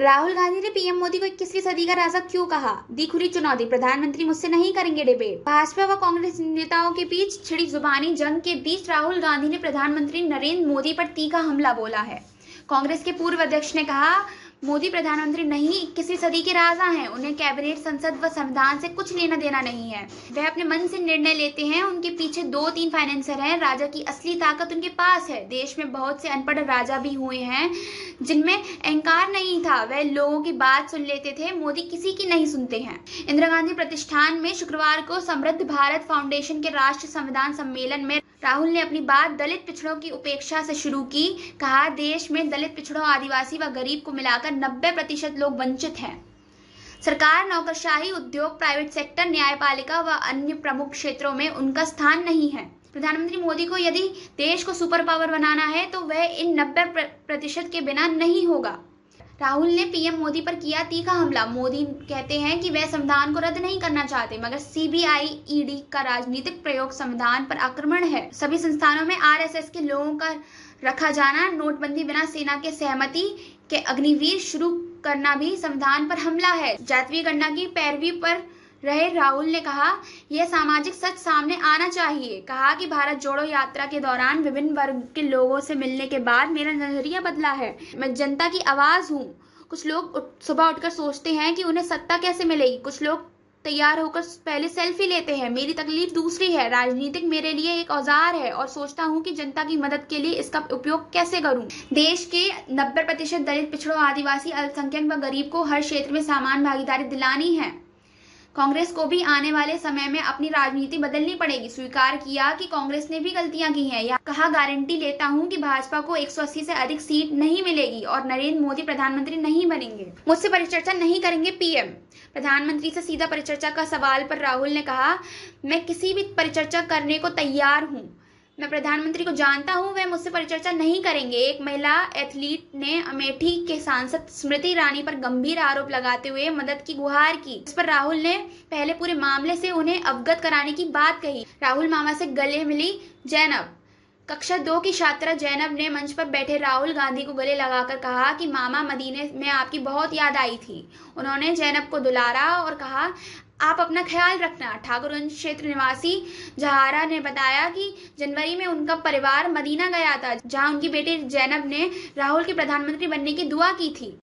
राहुल गांधी ने पीएम मोदी को 21वीं सदी का राजा क्यों कहा? दी खुली चुनौती, प्रधानमंत्री मुझसे नहीं करेंगे डिबेट। भाजपा व कांग्रेस नेताओं के बीच छिड़ी जुबानी जंग के बीच राहुल गांधी ने प्रधानमंत्री नरेंद्र मोदी पर तीखा हमला बोला है। कांग्रेस के पूर्व अध्यक्ष ने कहा, मोदी प्रधानमंत्री नहीं 21वीं सदी के राजा हैं। उन्हें कैबिनेट, संसद व संविधान से कुछ लेना देना नहीं है। वह अपने मन से निर्णय लेते हैं। उनके पीछे 2-3 फाइनेंसर हैं। राजा की असली ताकत उनके पास है। देश में बहुत से अनपढ़ राजा भी हुए हैं जिनमें अहंकार नहीं था। वह लोगों की बात सुन लेते थे। मोदी किसी की नहीं सुनते हैं। इंदिरा गांधी प्रतिष्ठान में शुक्रवार को समृद्ध भारत फाउंडेशन के राष्ट्रीय संविधान सम्मेलन में राहुल ने अपनी बात दलित पिछड़ों की उपेक्षा से शुरू की। कहा, देश में दलित पिछड़ों, आदिवासी व गरीब को मिलाकर 90% लोग वंचित हैं। सरकार, नौकरशाही, उद्योग, प्राइवेट सेक्टर, न्यायपालिका व अन्य प्रमुख क्षेत्रों में उनका स्थान नहीं है। प्रधानमंत्री मोदी को यदि देश को सुपर पावर बनाना है तो वह इन 90% के बिना नहीं होगा। राहुल ने पीएम मोदी पर किया तीखा हमला। मोदी कहते हैं कि वह संविधान को रद्द नहीं करना चाहते, मगर सीबीआई, ईडी का राजनीतिक प्रयोग संविधान पर आक्रमण है। सभी संस्थानों में आरएसएस के लोगों का रखा जाना, नोटबंदी बिना सेना के सहमति के अग्निवीर शुरू करना भी संविधान पर हमला है। जातीय गणना की पैरवी पर रहे राहुल ने कहा, यह सामाजिक सच सामने आना चाहिए। कहा कि भारत जोड़ो यात्रा के दौरान विभिन्न वर्ग के लोगों से मिलने के बाद मेरा नजरिया बदला है। मैं जनता की आवाज हूँ। कुछ लोग सुबह उठकर सोचते हैं कि उन्हें सत्ता कैसे मिलेगी। कुछ लोग तैयार होकर पहले सेल्फी लेते हैं। मेरी तकलीफ दूसरी है। राजनीतिक मेरे लिए एक औजार है और सोचता हूँ कि जनता की मदद के लिए इसका उपयोग कैसे करूँ। देश के 90% दलित, पिछड़ों, आदिवासी, अल्पसंख्यक व गरीब को हर क्षेत्र में समान भागीदारी दिलानी है। कांग्रेस को भी आने वाले समय में अपनी राजनीति बदलनी पड़ेगी। स्वीकार किया कि कांग्रेस ने भी गलतियां की हैं। कहा, गारंटी लेता हूं कि भाजपा को 180 से अधिक सीट नहीं मिलेगी और नरेंद्र मोदी प्रधानमंत्री नहीं बनेंगे। मुझसे परिचर्चा नहीं करेंगे पीएम। प्रधानमंत्री से सीधा परिचर्चा का सवाल पर राहुल ने कहा, मैं किसी भी परिचर्चा करने को तैयार हूँ। मैं प्रधानमंत्री को जानता हूं, वह मुझसे परिचर्चा नहीं करेंगे। एक महिला एथलीट ने अमेठी के सांसद स्मृति ईरानी पर गंभीर आरोप लगाते हुए मदद की गुहार की। इस पर राहुल ने पहले पूरे मामले से उन्हें अवगत कराने की बात कही। राहुल मामा से गले मिली जैनब। कक्षा 2 की छात्रा जैनब ने मंच पर बैठे राहुल गांधी को गले लगाकर कहा कि मामा, मदीने में आपकी बहुत याद आई थी। उन्होंने जैनब को दुलारा और कहा, आप अपना ख्याल रखना। ठाकुरगंज क्षेत्र निवासी जहारा ने बताया कि जनवरी में उनका परिवार मदीना गया था, जहां उनकी बेटी जैनब ने राहुल के प्रधानमंत्री बनने की दुआ की थी।